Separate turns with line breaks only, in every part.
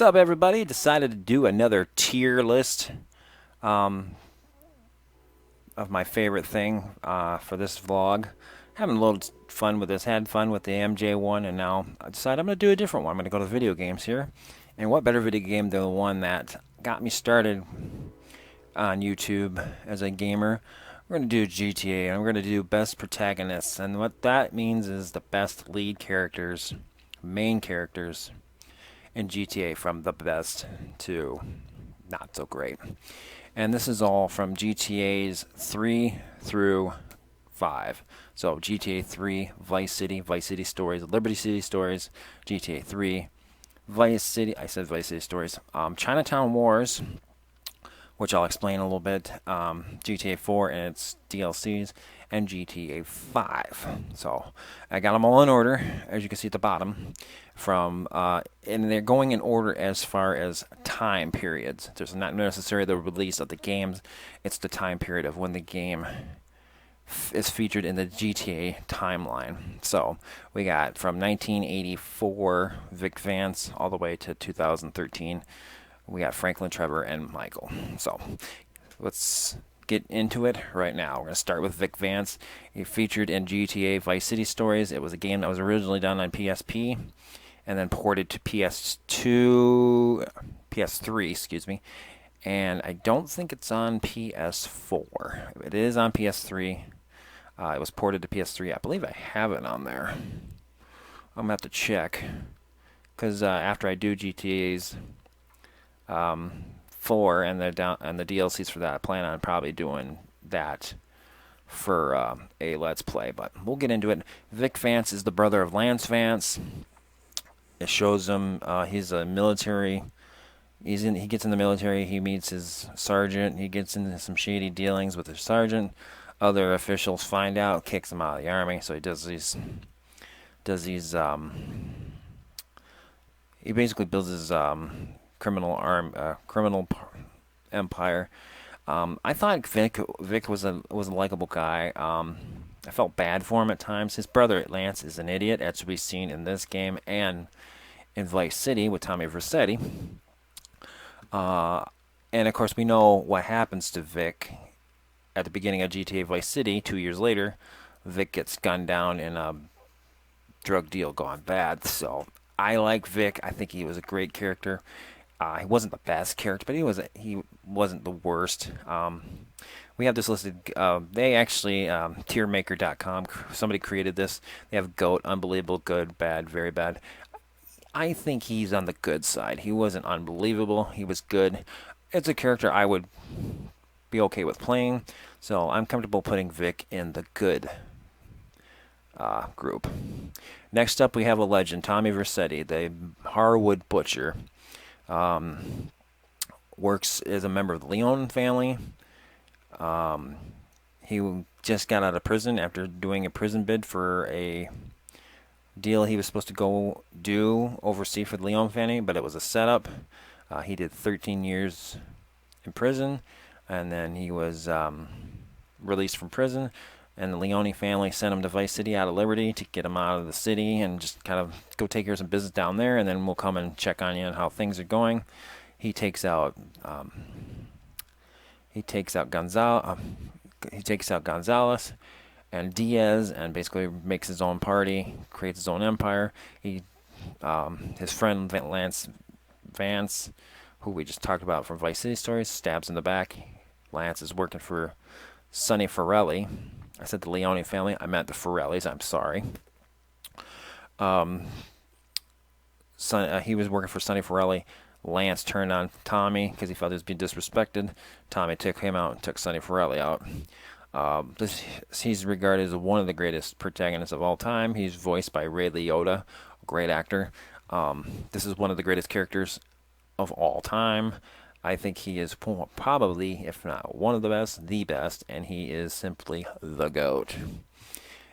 What's up, everybody? Decided to do another tier list um, of my favorite thing for this vlog. Having a little fun with this. Had fun with the MJ one, and now I decided I'm going to do a different one. I'm going to go to video games here. And what better video game than the one that got me started on YouTube as a gamer? We're going to do GTA, and we're going to do best protagonists. And what that means is the best lead characters, main characters in GTA, from the best to not so great. And this is all from GTA's 3 through 5. So GTA 3, Vice City Stories, Liberty City Stories, GTA 3, Vice City, I said Vice City Stories, Chinatown Wars, which I'll explain a little bit, GTA 4 and its DLCs, and GTA 5. So I got them all in order, as you can see at the bottom, from and they're going in order as far as time periods. There's not necessarily the release of the games, it's the time period of when the game is featured in the GTA timeline. So we got from 1984 Vic Vance all the way to 2013. We got Franklin, Trevor, and Michael. So let's get into it right now. We're going to start with Vic Vance. He featured in GTA Vice City Stories. It was a game that was originally done on PSP and then ported to PS3, excuse me. And I don't think it's on PS4. It is on PS3. It was ported to PS3. I believe I have it on there. I'm going to have to check, because after I do GTA's 4 and the DLCs for that, I plan on probably doing that for a Let's Play, but we'll get into it. Vic Vance is the brother of Lance Vance. It shows him he's a military. He gets in the military. He meets his sergeant. He gets into some shady dealings with his sergeant. Other officials find out, kicks him out of the army. So he does these. He basically builds his criminal empire. I thought Vic was a likable guy. I felt bad for him at times. His brother Lance is an idiot, as we've seen in this game and in Vice City with Tommy Vercetti. And of course, we know what happens to Vic at the beginning of GTA Vice City. 2 years later, Vic gets gunned down in a drug deal gone bad. So I like Vic. I think he was a great character. He wasn't the best character, but he wasn't the worst. We have this listed. They actually, tiermaker.com, somebody created this. They have GOAT, unbelievable, good, bad, very bad. I think he's on the good side. He wasn't unbelievable. He was good. It's a character I would be okay with playing, so I'm comfortable putting Vic in the good group. Next up, we have a legend, Tommy Vercetti, the Harwood Butcher. Works as a member of the Leone family. He just got out of prison after doing a prison bid for a deal he was supposed to go do overseas for the Leone family, but it was a setup. He did 13 years in prison, and then he was released from prison, and the Leone family sent him to Vice City out of Liberty to get him out of the city and just kind of go take care of some business down there, and then we'll come and check on you and how things are going. He takes out Gonzalez and Diaz, and basically makes his own party, creates his own empire. His friend Lance Vance, who we just talked about from Vice City Stories, stabs in the back. Lance is working for Sonny Forelli. I said the Leone family. I meant the Forellis. I'm sorry. He was working for Sonny Forelli. Lance turned on Tommy because he felt he was being disrespected. Tommy took him out and took Sonny Forelli out. He's regarded as one of the greatest protagonists of all time. He's voiced by Ray Liotta, a great actor. This is one of the greatest characters of all time. I think he is probably, if not one of the best, and he is simply the GOAT.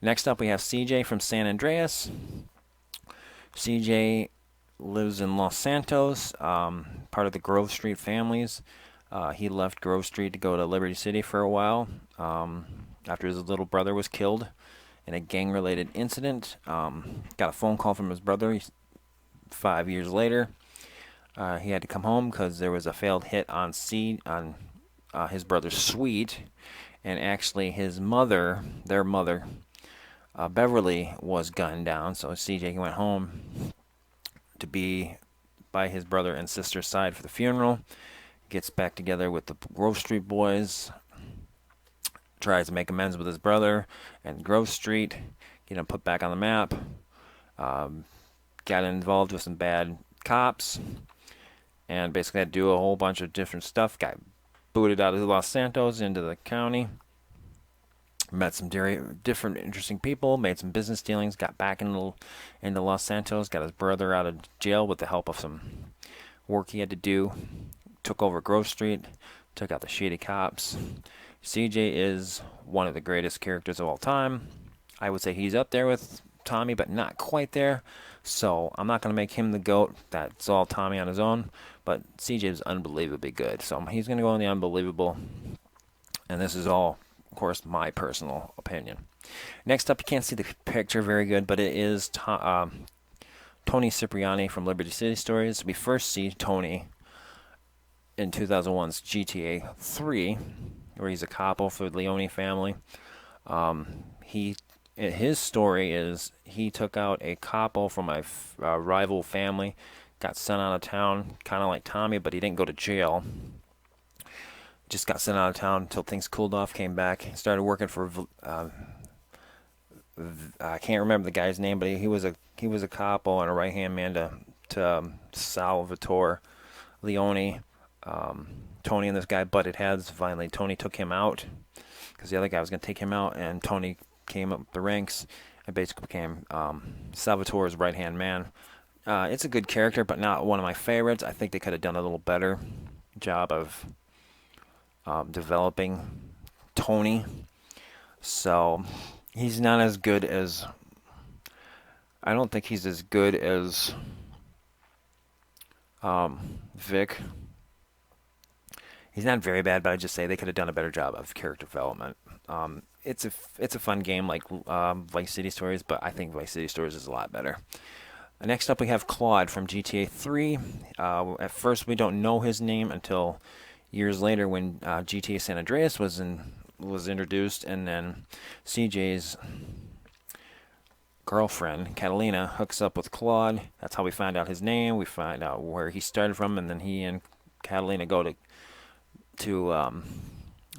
Next up, we have CJ from San Andreas. CJ lives in Los Santos, part of the Grove Street families. He left Grove Street to go to Liberty City for a while after his little brother was killed in a gang-related incident. Got a phone call from his brother 5 years later. He had to come home because there was a failed hit on his brother's suite, and actually his mother, their mother, Beverly, was gunned down. So CJ went home to be by his brother and sister's side for the funeral. Gets back together with the Grove Street boys. Tries to make amends with his brother and Grove Street. Get him put back on the map. Got involved with some bad cops. And basically had to do a whole bunch of different stuff. Got booted out of Los Santos into the county. Met some different interesting people. Made some business dealings. Got back into Los Santos. Got his brother out of jail with the help of some work he had to do. Took over Grove Street. Took out the shady cops. CJ is one of the greatest characters of all time. I would say he's up there with Tommy, but not quite there. So I'm not going to make him the GOAT. That's all Tommy on his own. But CJ is unbelievably good. So he's going to go in the unbelievable. And this is all, of course, my personal opinion. Next up, you can't see the picture very good, but it is Tony Cipriani from Liberty City Stories. We first see Tony in 2001's GTA 3, where he's a capo for the Leone family. His story is he took out a capo from a rival family, got sent out of town, kind of like Tommy, but he didn't go to jail. Just got sent out of town until things cooled off, came back, started working for I can't remember the guy's name, but he was a capo and a right hand man to Salvatore Leone. Tony and this guy butted heads. Finally, Tony took him out because the other guy was going to take him out, and Tony came up the ranks and basically became Salvatore's right-hand man. It's a good character, but not one of my favorites. I think they could have done a little better job of developing Tony. So he's not as good as... I don't think he's as good as Vic. He's not very bad, but I just say they could have done a better job of character development. It's a fun game like Vice City Stories, but I think Vice City Stories is a lot better. Next up, we have Claude from GTA 3. At first, we don't know his name until years later when GTA San Andreas was introduced, and then CJ's girlfriend Catalina hooks up with Claude. That's how we find out his name. We find out where he started from, and then he and Catalina go to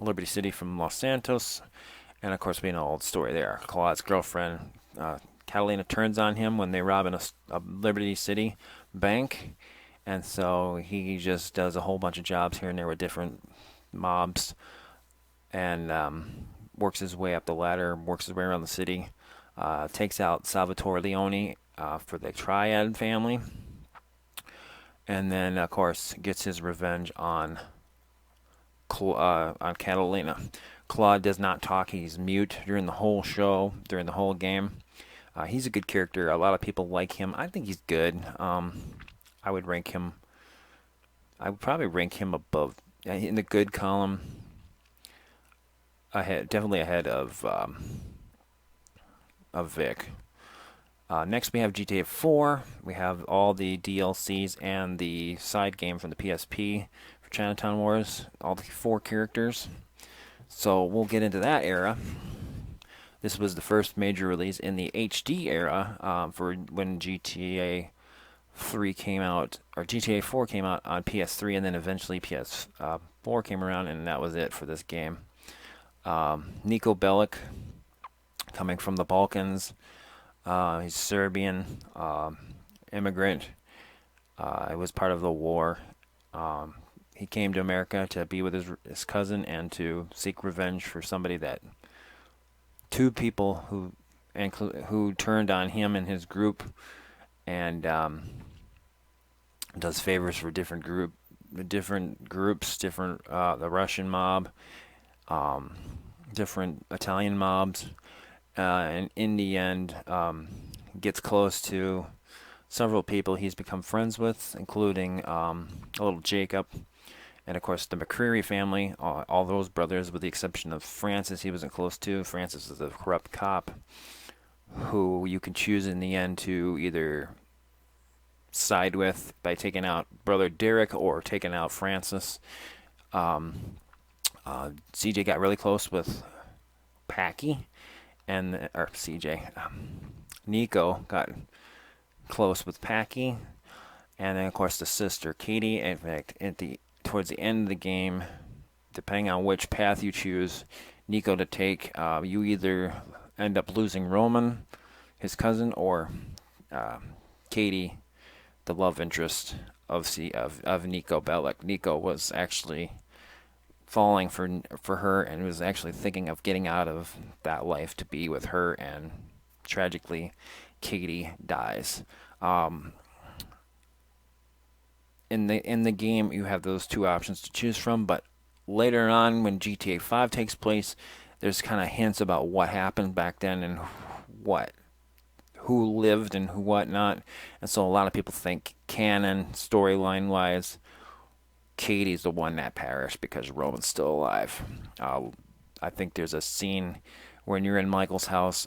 Liberty City from Los Santos, and of course we know all the story there. Claude's girlfriend Catalina turns on him when they rob in a Liberty City bank, and so he just does a whole bunch of jobs here and there with different mobs, and works his way up the ladder, works his way around the city, takes out Salvatore Leone for the Triad family, and then of course gets his revenge on Catalina. Claude does not talk. He's mute during the whole show, during the whole game. He's a good character. A lot of people like him. I think he's good. I would probably rank him above in the good column. Definitely ahead of Vic. Next we have GTA 4. We have all the DLCs and the side game from the PSP for Chinatown Wars. All the 4 characters. So we'll get into that era. This was the first major release in the HD era for when GTA 3 came out, or GTA 4 came out on PS3, and then eventually PS4 came around, and that was it for this game. Niko Bellic, coming from the Balkans. He's Serbian immigrant. He was part of the war. He came to America to be with his cousin and to seek revenge for somebody that 2 people who turned on him and his group, and does favors for different groups, the Russian mob, different Italian mobs, and in the end gets close to several people he's become friends with, including a little Jacob, and of course the McCreary family, all those brothers with the exception of Francis he wasn't close to. Francis is a corrupt cop who you can choose in the end to either side with by taking out brother Derek or taking out Francis. CJ got really close with Packy, or CJ. Niko got close with Packy, and then of course the sister Katie. In fact, towards the end of the game, depending on which path you choose, Niko to take, you either end up losing Roman, his cousin, or Katie, the love interest of Niko Bellic. Niko was actually falling for her and was actually thinking of getting out of that life to be with her, and tragically, Katie dies. In the game, you have those two options to choose from, but later on, when GTA 5 takes place, there's kind of hints about what happened back then and who lived and who whatnot. And so a lot of people think canon, storyline-wise, Katie's the one that perished because Roman's still alive. I think there's a scene when you're in Michael's house.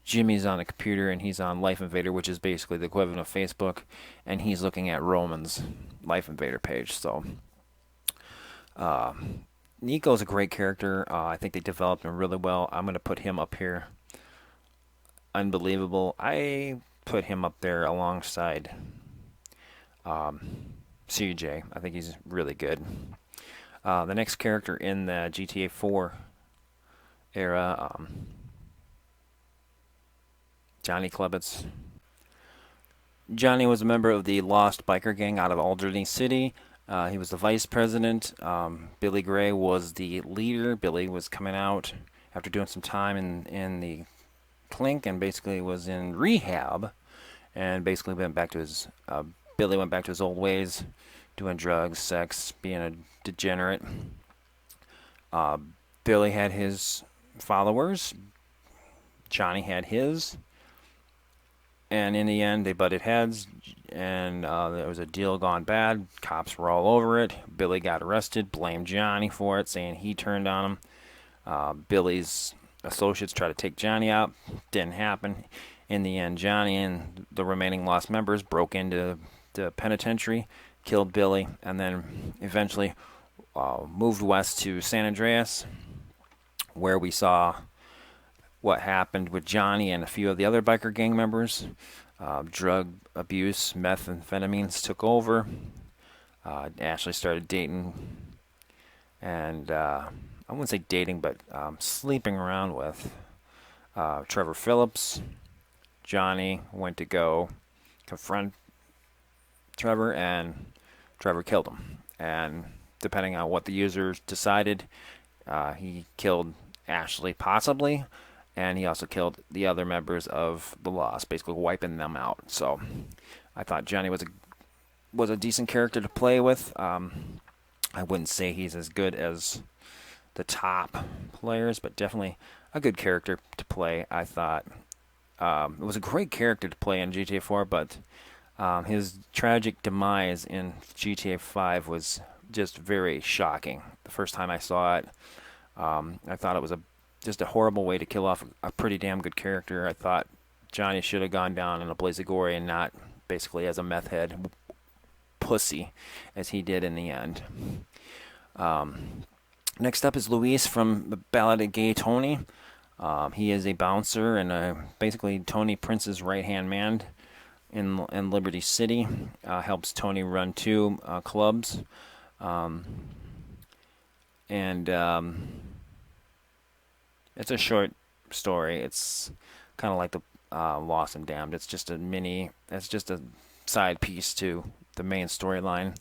Jimmy's on a computer and he's on Life Invader, which is basically the equivalent of Facebook, and he's looking at Roman's Life Invader page. So Niko's a great character. I think they developed him really well. I'm going to put him up here. Unbelievable. I put him up there alongside CJ. I think he's really good. The next character in the GTA 4 era, Johnny Clubbitz. Johnny was a member of the Lost Biker Gang out of Alderney City. He was the vice president. Billy Gray was the leader. Billy was coming out after doing some time in the clink and basically was in rehab, and basically went back to his Billy went back to his old ways, doing drugs, sex, being a degenerate. Billy had his followers. Johnny had his. And in the end, they butted heads, and there was a deal gone bad. Cops were all over it. Billy got arrested, blamed Johnny for it, saying he turned on him. Billy's associates tried to take Johnny out. Didn't happen. In the end, Johnny and the remaining Lost members broke into the penitentiary, killed Billy, and then eventually moved west to San Andreas, where we saw what happened with Johnny and a few of the other biker gang members. Drug abuse, methamphetamines took over. Ashley started dating, and I wouldn't say dating, but sleeping around with Trevor Phillips. Johnny went to go confront Trevor, and Trevor killed him. And depending on what the users decided, he killed Ashley possibly, and he also killed the other members of the Lost, basically wiping them out. So I thought Johnny was a decent character to play with. I wouldn't say he's as good as the top players, but definitely a good character to play. I thought it was a great character to play in GTA 4, but his tragic demise in GTA 5 was just very shocking. The first time I saw it, I thought it was just a horrible way to kill off a pretty damn good character. I thought Johnny should have gone down in a blaze of glory and not basically as a meth head pussy as he did in the end. Next up is Luis from the Ballad of Gay Tony. He is a bouncer and basically Tony Prince's right-hand man in Liberty City. Helps Tony run two clubs. It's a short story. It's kind of like the Lost and Damned. It's just a side piece to the main storyline.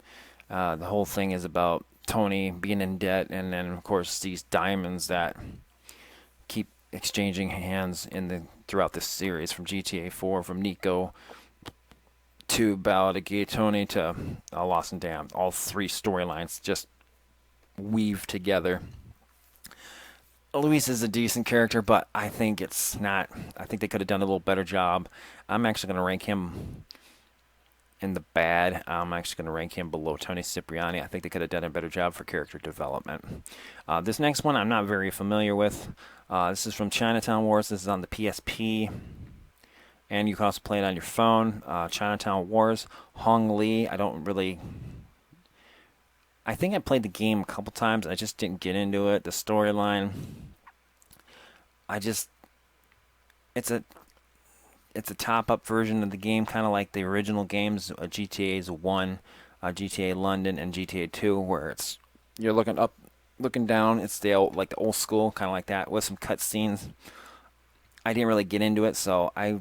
The whole thing is about Tony being in debt, and then of course these diamonds that keep exchanging hands throughout this series, from GTA 4, from Niko to Ballad of Gay Tony to Lost and Damned. All three storylines just weave together. Luis is a decent character, but I think it's not. I think they could have done a little better job. I'm actually going to rank him in the bad. I'm actually going to rank him below Tony Cipriani. I think they could have done a better job for character development. This next one I'm not very familiar with. This is from Chinatown Wars. This is on the PSP. And you can also play it on your phone. Chinatown Wars. Hong Lee. I think I played the game a couple times. I just didn't get into it. The storyline. I just. It's a. It's a top-up version of the game, kind of like the original games, GTA's 1, GTA London, and GTA 2, where you're looking up, looking down. It's the old school, kind of like that, with some cutscenes. I didn't really get into it, so I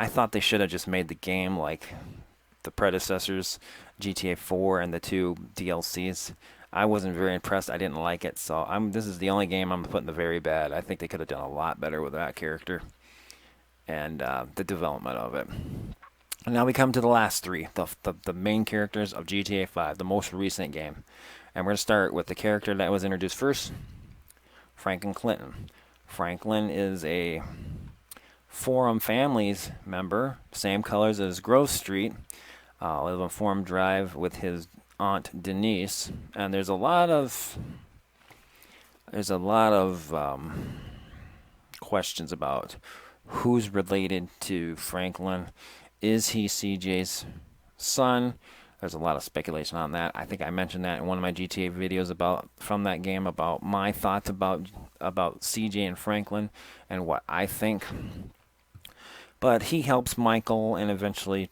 thought they should have just made the game like the predecessors, GTA 4 and the 2 DLCs. I wasn't very impressed. I didn't like it, so this is the only game I'm putting the very bad. I think they could have done a lot better with that character and the development of it. And now we come to the last three, the main characters of GTA 5, the most recent game. And we're going to start with the character that was introduced first, Franklin Clinton. Franklin is a Forum Families member, same colors as Grove Street. Live on Forum Drive with his aunt Denise, and there's a lot of questions about who's related to Franklin. Is he CJ's son? There's a lot of speculation on that. I think I mentioned that in one of my GTA videos from that game about my thoughts about CJ and Franklin and what I think. But he helps Michael and eventually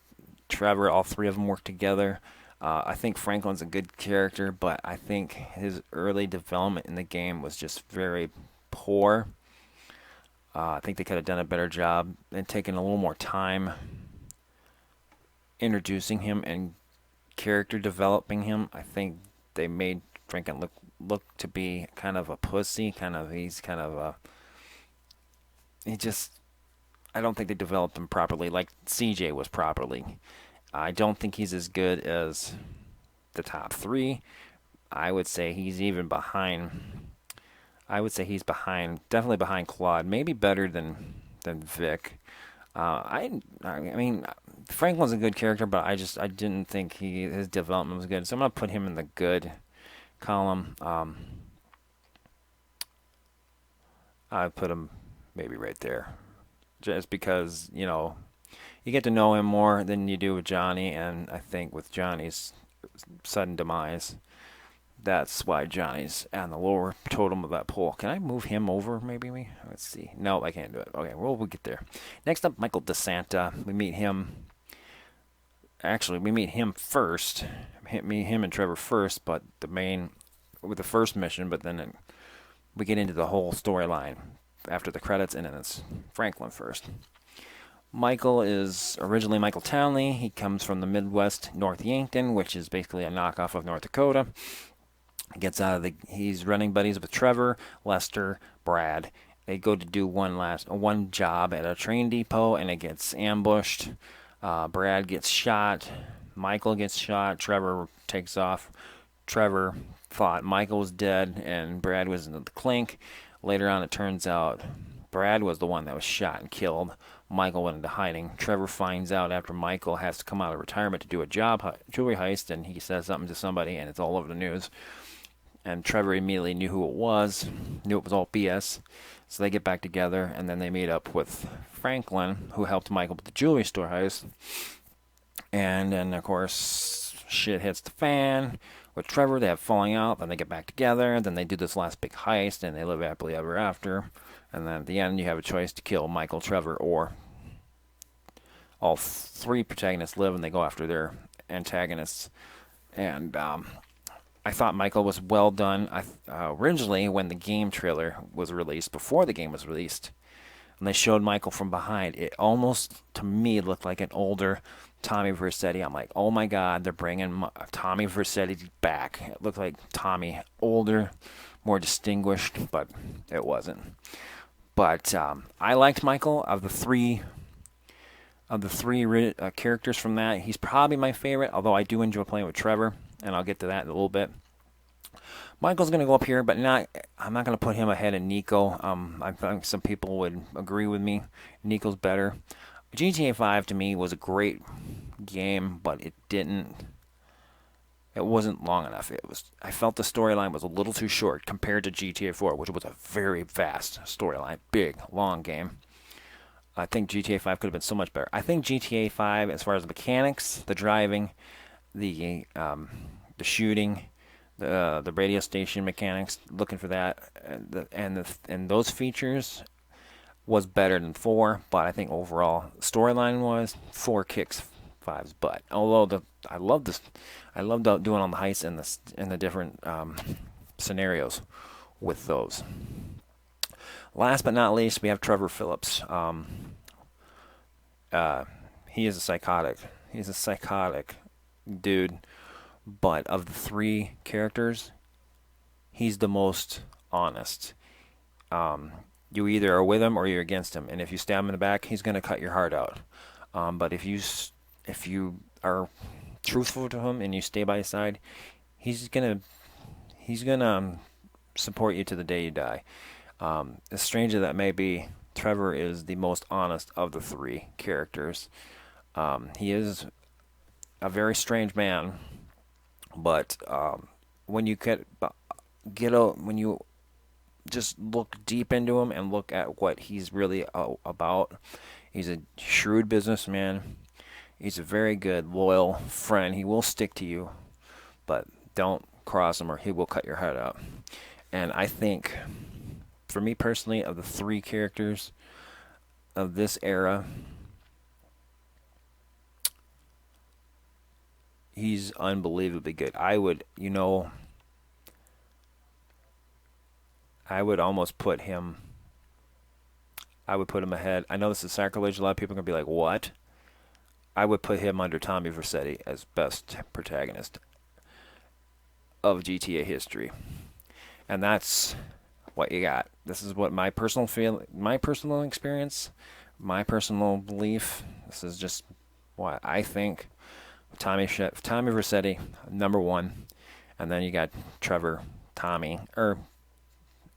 Trevor. All three of them work together. I think Franklin's a good character, but I think his early development in the game was just very poor. I think they could have done a better job and taken a little more time introducing him and character developing him. I think they made Franklin look to be kind of a pussy. I don't think they developed him properly, like CJ was properly. I don't think he's as good as the top three. I would say he's even behind. Definitely behind Claude. Maybe better than Vic. I mean, Franklin's a good character, but I didn't think his development was good. So I'm gonna put him in the good column. I put him maybe right there, just because you get to know him more than you do with Johnny, and I think with Johnny's sudden demise, that's why Johnny's on the lower totem of that poll. Can I move him over, maybe? Let's see. No, I can't do it. Okay, well, we'll get there. Next up, Michael DeSanta. We meet him. Actually, we meet him first. Meet him and Trevor first, but with the first mission, but then we get into the whole storyline after the credits, and then it's Franklin first. Michael is originally Michael Townley. He comes from the Midwest, North Yankton, which is basically a knockoff of North Dakota. He's running buddies with Trevor, Lester, Brad. They go to do one job at a train depot, and it gets ambushed. Brad gets shot. Michael gets shot. Trevor takes off. Trevor thought Michael was dead, and Brad was in the clink. Later on, it turns out Brad was the one that was shot and killed. Michael went into hiding. Trevor finds out after Michael has to come out of retirement to do a jewelry heist, and he says something to somebody, and it's all over the news. And Trevor immediately knew who it was, knew it was all BS. So they get back together, and then they meet up with Franklin, who helped Michael with the jewelry store heist. And then, of course, shit hits the fan. With Trevor, they have falling out, then they get back together, then they do this last big heist, and they live happily ever after. And then at the end, you have a choice to kill Michael, Trevor, or all three protagonists live, and they go after their antagonists. And I thought Michael was well done. Originally, when the game trailer was released, before the game was released, and they showed Michael from behind, it almost, to me, looked like an older Tommy Vercetti. I'm like, oh my God, they're bringing Tommy Vercetti back. It looked like Tommy, older, more distinguished, but it wasn't. But I liked Michael. Of the three characters from that, he's probably my favorite, although I do enjoy playing with Trevor, and I'll get to that in a little bit. Michael's going to go up here, but I'm not going to put him ahead of Niko. I think some people would agree with me. Niko's better. GTA 5 to me was a great game, but it wasn't long enough. I felt the storyline was a little too short compared to GTA 4, which was a very vast storyline, big, long game. I think GTA 5 could have been so much better. I think GTA 5, as far as the mechanics, the driving, the shooting, the radio station mechanics, looking for that, and those features was better than 4. But I think overall storyline was 4 kicks 5's butt. Although I love this, I loved doing all the heists and the different scenarios with those. Last but not least, we have Trevor Phillips. He is a psychotic. He's a psychotic dude. But of the 3 characters, he's the most honest. You either are with him or you're against him. And if you stab him in the back, he's going to cut your heart out. But if you are truthful to him and you stay by his side, he's gonna support you to the day you die. As strange as that may be, Trevor is the most honest of the 3 characters. He is a very strange man, but when you when you just look deep into him and look at what he's really about, he's a shrewd businessman. He's a very good, loyal friend. He will stick to you, but don't cross him or he will cut your head out. And I think, for me personally, of the 3 characters of this era, he's unbelievably good. I would almost put him. I would put him ahead. I know this is sacrilege. A lot of people are going to be like, what? I would put him under Tommy Vercetti as best protagonist of GTA history. And that's what you got. This is what my personal experience, my personal belief. This is just what I think. Tommy Vercetti, number 1. And then you got Trevor,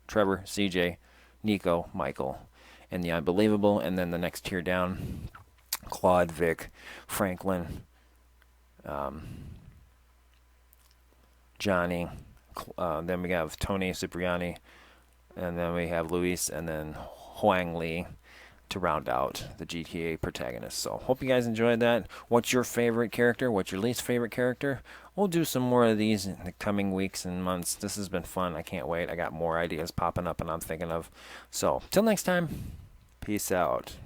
CJ, Niko, Michael, and the unbelievable. And then the next tier down, Claude, Vic, Franklin, Johnny. Then we have Tony Cipriani, and then we have Luis, and then Huang Li to round out the GTA protagonists. So hope you guys enjoyed that. What's your favorite character? What's your least favorite character? We'll do some more of these in the coming weeks and months. This has been fun. I can't wait. I got more ideas popping up and I'm thinking of. So till next time, peace out.